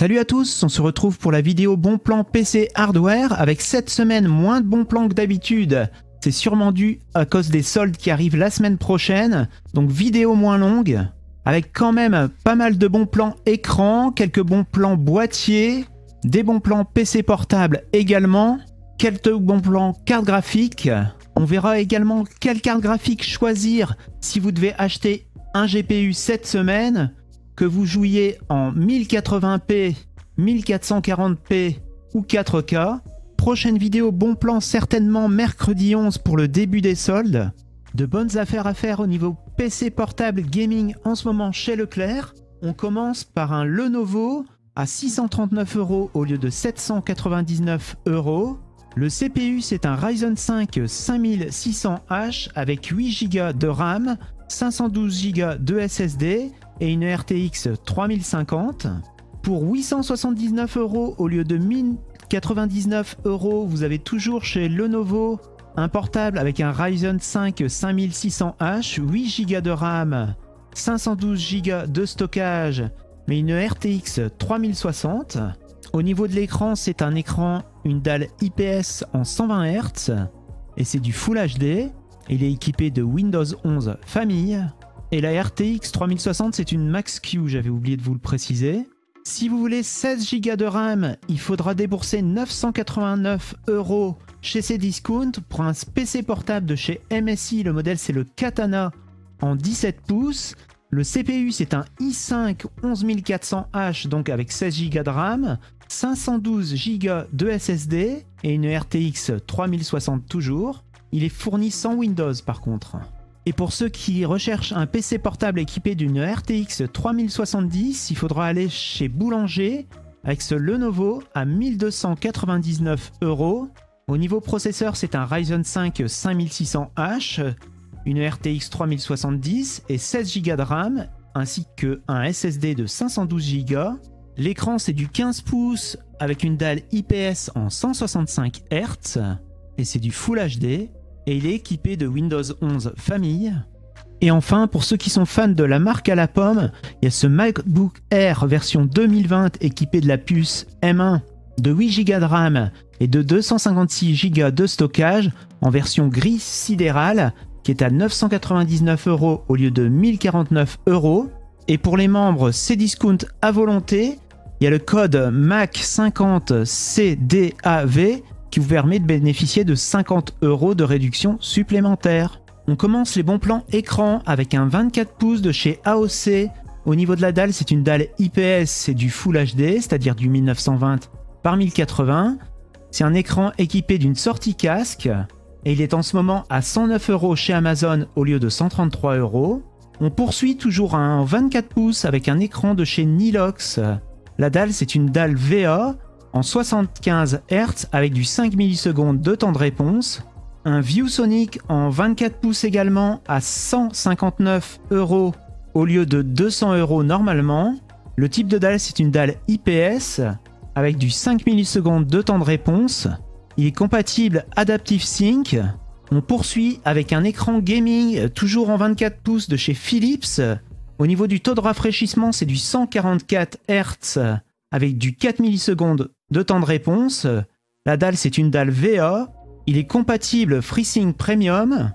Salut à tous, on se retrouve pour la vidéo bon plan PC hardware avec cette semaine moins de bons plans que d'habitude. C'est sûrement dû à cause des soldes qui arrivent la semaine prochaine, donc vidéo moins longue, avec quand même pas mal de bons plans écran, quelques bons plans boîtier, des bons plans PC portable également, quelques bons plans carte graphique. On verra également quelle carte graphique choisir si vous devez acheter un GPU cette semaine, que vous jouiez en 1080p, 1440p ou 4K. Prochaine vidéo bon plan certainement mercredi 11 pour le début des soldes. De bonnes affaires à faire au niveau PC portable gaming en ce moment chez Leclerc. On commence par un Lenovo à 639 € au lieu de 799 €. Le CPU c'est un Ryzen 5 5600H avec 8 Go de RAM, 512 Go de SSD et une RTX 3050. Pour 879 € au lieu de 1099 €, vous avez toujours chez Lenovo un portable avec un Ryzen 5 5600H, 8 Go de RAM, 512 Go de stockage, mais une RTX 3060. Au niveau de l'écran, c'est un écran, une dalle IPS en 120 Hz et c'est du Full HD. Il est équipé de Windows 11 Famille. Et la RTX 3060, c'est une Max-Q, j'avais oublié de vous le préciser. Si vous voulez 16 Go de RAM, il faudra débourser 989 € chez Cdiscount pour un PC portable de chez MSI. Le modèle, c'est le Katana en 17 pouces. Le CPU, c'est un i5 11400H, donc avec 16 Go de RAM, 512 Go de SSD et une RTX 3060 toujours. Il est fourni sans Windows par contre. Et pour ceux qui recherchent un PC portable équipé d'une RTX 3070, il faudra aller chez Boulanger avec ce Lenovo à 1299 €. Au niveau processeur, c'est un Ryzen 5 5600H, une RTX 3070 et 16 Go de RAM, ainsi qu'un SSD de 512 Go. L'écran, c'est du 15 pouces avec une dalle IPS en 165 Hz et c'est du Full HD. Et il est équipé de Windows 11 Famille. Et enfin, pour ceux qui sont fans de la marque à la pomme, il y a ce MacBook Air version 2020 équipé de la puce M1 de 8 Go de RAM et de 256 Go de stockage en version gris sidéral qui est à 999 € au lieu de 1049 €. Et pour les membres Cdiscount à volonté, il y a le code MAC50CDAV qui vous permet de bénéficier de 50 € de réduction supplémentaire. On commence les bons plans écran avec un 24 pouces de chez AOC. Au niveau de la dalle, c'est une dalle IPS, c'est du Full HD, c'est-à-dire du 1920 par 1080. C'est un écran équipé d'une sortie casque et il est en ce moment à 109 € chez Amazon au lieu de 133 €. On poursuit toujours un 24 pouces avec un écran de chez Nilox. La dalle, c'est une dalle VA en 75 Hz avec du 5 millisecondes de temps de réponse. Un ViewSonic en 24 pouces également à 159 € au lieu de 200 € normalement. Le type de dalle, c'est une dalle IPS avec du 5 millisecondes de temps de réponse. Il est compatible Adaptive Sync. On poursuit avec un écran gaming toujours en 24 pouces de chez Philips. Au niveau du taux de rafraîchissement, c'est du 144 Hz avec du 4 millisecondes de temps de réponse. La dalle, c'est une dalle VA. Il est compatible FreeSync Premium.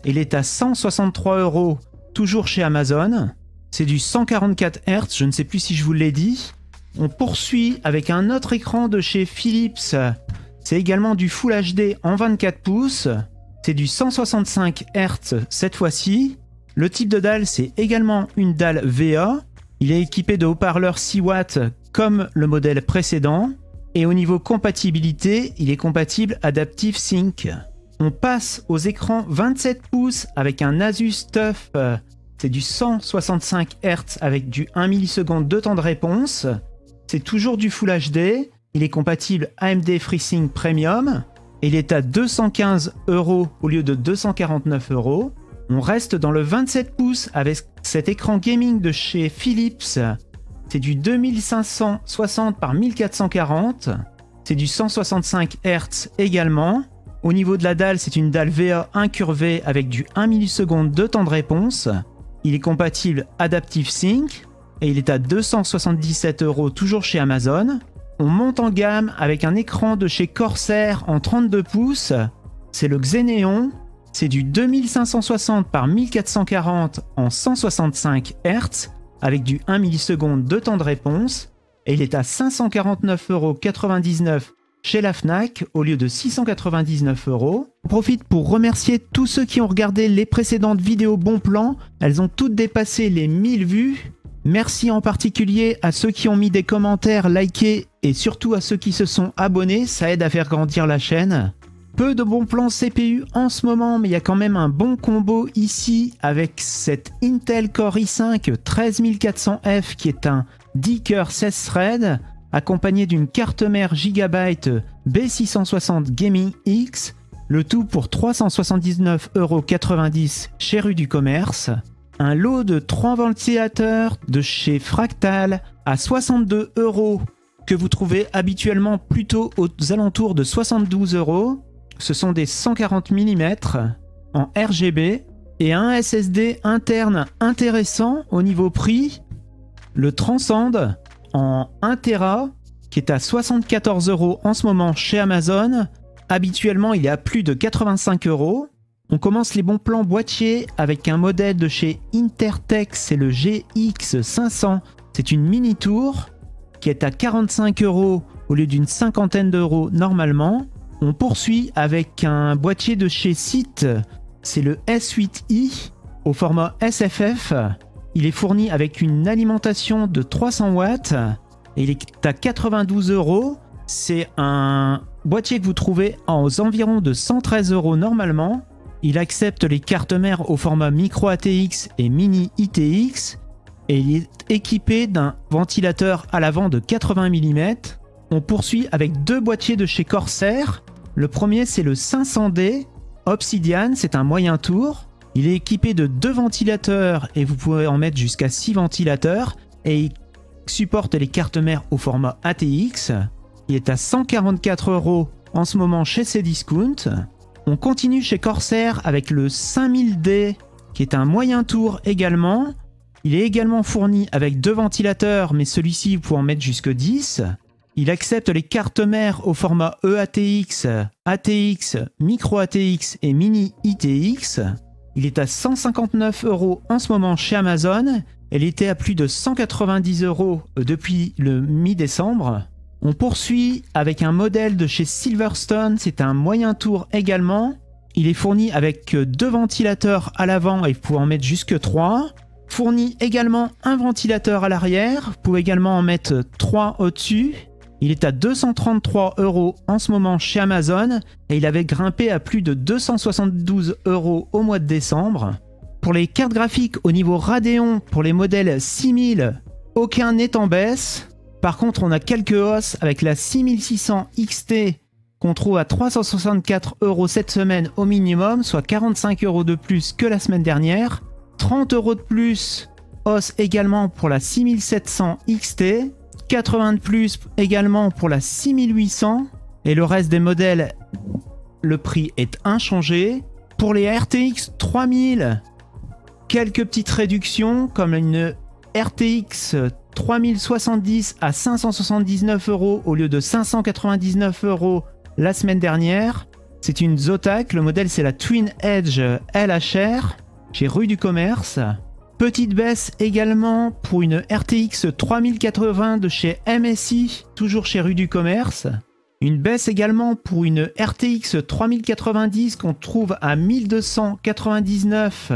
Il est à 163 € toujours chez Amazon. C'est du 144 Hz, je ne sais plus si je vous l'ai dit. On poursuit avec un autre écran de chez Philips. C'est également du Full HD en 24 pouces. C'est du 165 Hz cette fois-ci. Le type de dalle, c'est également une dalle VA. Il est équipé de haut-parleurs 6 watts comme le modèle précédent. Et au niveau compatibilité, il est compatible Adaptive Sync. On passe aux écrans 27 pouces avec un Asus TUF. C'est du 165 Hz avec du 1 milliseconde de temps de réponse. C'est toujours du Full HD. Il est compatible AMD FreeSync Premium. Et il est à 215 € au lieu de 249 €. On reste dans le 27 pouces avec cet écran gaming de chez Philips. C'est du 2560 par 1440. C'est du 165 Hz également. Au niveau de la dalle, c'est une dalle VA incurvée avec du 1 milliseconde de temps de réponse. Il est compatible Adaptive Sync. et il est à 277 € toujours chez Amazon. On monte en gamme avec un écran de chez Corsair en 32 pouces. C'est le Xeneon. C'est du 2560 par 1440 en 165 Hz avec du 1 milliseconde de temps de réponse. Et il est à 549,99 € chez la Fnac au lieu de 699 €. On profite pour remercier tous ceux qui ont regardé les précédentes vidéos Bon Plan. Elles ont toutes dépassé les 1000 vues. Merci en particulier à ceux qui ont mis des commentaires, liké et surtout à ceux qui se sont abonnés. Ça aide à faire grandir la chaîne. Peu de bons plans CPU en ce moment, mais il y a quand même un bon combo ici avec cette Intel Core i5 13400F qui est un 10 cœurs 16 threads accompagné d'une carte mère Gigabyte B660 Gaming X, le tout pour 379,90 € chez Rue du Commerce. Un lot de 3 ventilateurs de chez Fractal à 62 € que vous trouvez habituellement plutôt aux alentours de 72 €. Ce sont des 140 mm en RGB et un SSD interne intéressant au niveau prix, le Transcend en 1 Tera qui est à 74 € en ce moment chez Amazon. Habituellement, il est à plus de 85 €. On commence les bons plans boîtiers avec un modèle de chez Intertech, c'est le GX500. C'est une mini tour qui est à 45 € au lieu d'une cinquantaine d'euros normalement. On poursuit avec un boîtier de chez Site, c'est le S8i au format SFF. Il est fourni avec une alimentation de 300 watts et il est à 92 €. C'est un boîtier que vous trouvez aux environs de 113 € normalement. Il accepte les cartes mères au format micro ATX et mini ITX et il est équipé d'un ventilateur à l'avant de 80 mm. On poursuit avec deux boîtiers de chez Corsair. Le premier c'est le 500D Obsidian, c'est un moyen tour. Il est équipé de 2 ventilateurs et vous pouvez en mettre jusqu'à 6 ventilateurs et il supporte les cartes mères au format ATX. Il est à 144 € en ce moment chez Cdiscount. On continue chez Corsair avec le 5000D qui est un moyen tour également. Il est également fourni avec 2 ventilateurs mais celui-ci vous pouvez en mettre jusque 10. Il accepte les cartes mères au format EATX, ATX, Micro ATX et Mini ITX. Il est à 159 € en ce moment chez Amazon. Elle était à plus de 190 € depuis le mi-décembre. On poursuit avec un modèle de chez Silverstone, c'est un moyen tour également. Il est fourni avec 2 ventilateurs à l'avant et vous pouvez en mettre jusque 3. Fourni également un ventilateur à l'arrière, vous pouvez également en mettre 3 au-dessus. Il est à 233 € en ce moment chez Amazon et il avait grimpé à plus de 272 € au mois de décembre. Pour les cartes graphiques au niveau Radeon, pour les modèles 6000, aucun n'est en baisse. Par contre, on a quelques hausses avec la 6600 XT qu'on trouve à 364 € cette semaine au minimum, soit 45 € de plus que la semaine dernière. 30 € de plus, hausse également pour la 6700 XT. 80 de plus également pour la 6800 et le reste des modèles, le prix est inchangé. Pour les RTX 3000, quelques petites réductions comme une RTX 3070 à 579 € au lieu de 599 € la semaine dernière. C'est une Zotac, le modèle c'est la Twin Edge LHR chez Rue du Commerce. Petite baisse également pour une RTX 3080 de chez MSI, toujours chez Rue du Commerce. Une baisse également pour une RTX 3090 qu'on trouve à 1299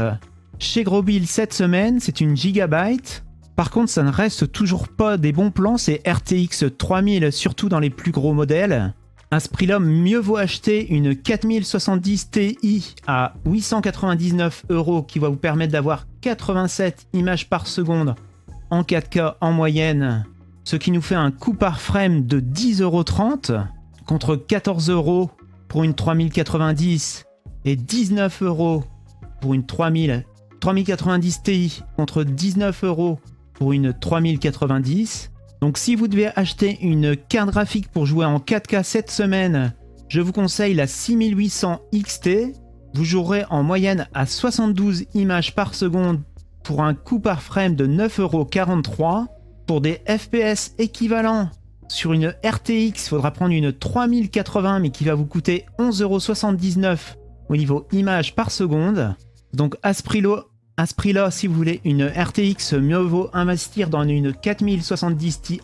chez Grosbill cette semaine, c'est une Gigabyte. Par contre, ça ne reste toujours pas des bons plans, c'est RTX 3000, surtout dans les plus gros modèles. À ce prix-là, mieux vaut acheter une 4070 Ti à 899 € qui va vous permettre d'avoir 87 images par seconde en 4K en moyenne, ce qui nous fait un coût par frame de 10,30 € contre 14 € pour une 3090 et 19 € pour une 3090 Ti contre 19 € pour une 3090. Donc si vous devez acheter une carte graphique pour jouer en 4K cette semaine, je vous conseille la 6800 XT. Vous jouerez en moyenne à 72 images par seconde pour un coût par frame de 9,43 €. Pour des FPS équivalents sur une RTX, il faudra prendre une 3080 mais qui va vous coûter 11,79 € au niveau image par seconde. Donc à ce prix-là, si vous voulez une RTX, mieux vaut investir dans une 4070 Ti.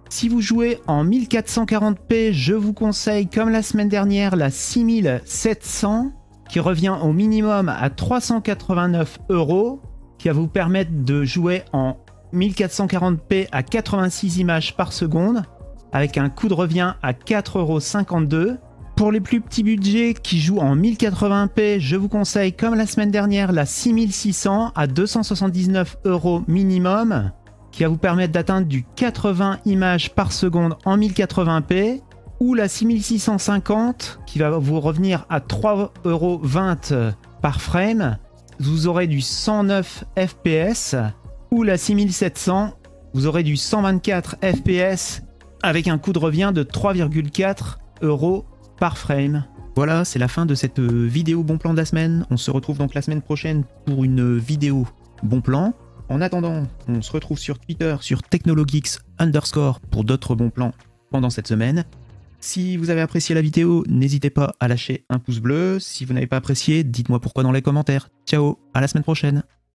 Si vous jouez en 1440p, je vous conseille, comme la semaine dernière, la 6700 qui revient au minimum à 389 €, qui va vous permettre de jouer en 1440p à 86 images par seconde, avec un coût de revient à 4,52 €. Pour les plus petits budgets qui jouent en 1080p, je vous conseille, comme la semaine dernière, la 6600 à 279 € minimum, qui va vous permettre d'atteindre du 80 images par seconde en 1080p, ou la 6650 qui va vous revenir à 3,20 € par frame. Vous aurez du 109 FPS, ou la 6700, vous aurez du 124 FPS avec un coût de revient de 3,4 € par frame. Voilà, c'est la fin de cette vidéo bon plan de la semaine. On se retrouve donc la semaine prochaine pour une vidéo bon plan. En attendant, on se retrouve sur Twitter, sur technologeeks_ pour d'autres bons plans pendant cette semaine. Si vous avez apprécié la vidéo, n'hésitez pas à lâcher un pouce bleu. Si vous n'avez pas apprécié, dites-moi pourquoi dans les commentaires. Ciao, à la semaine prochaine.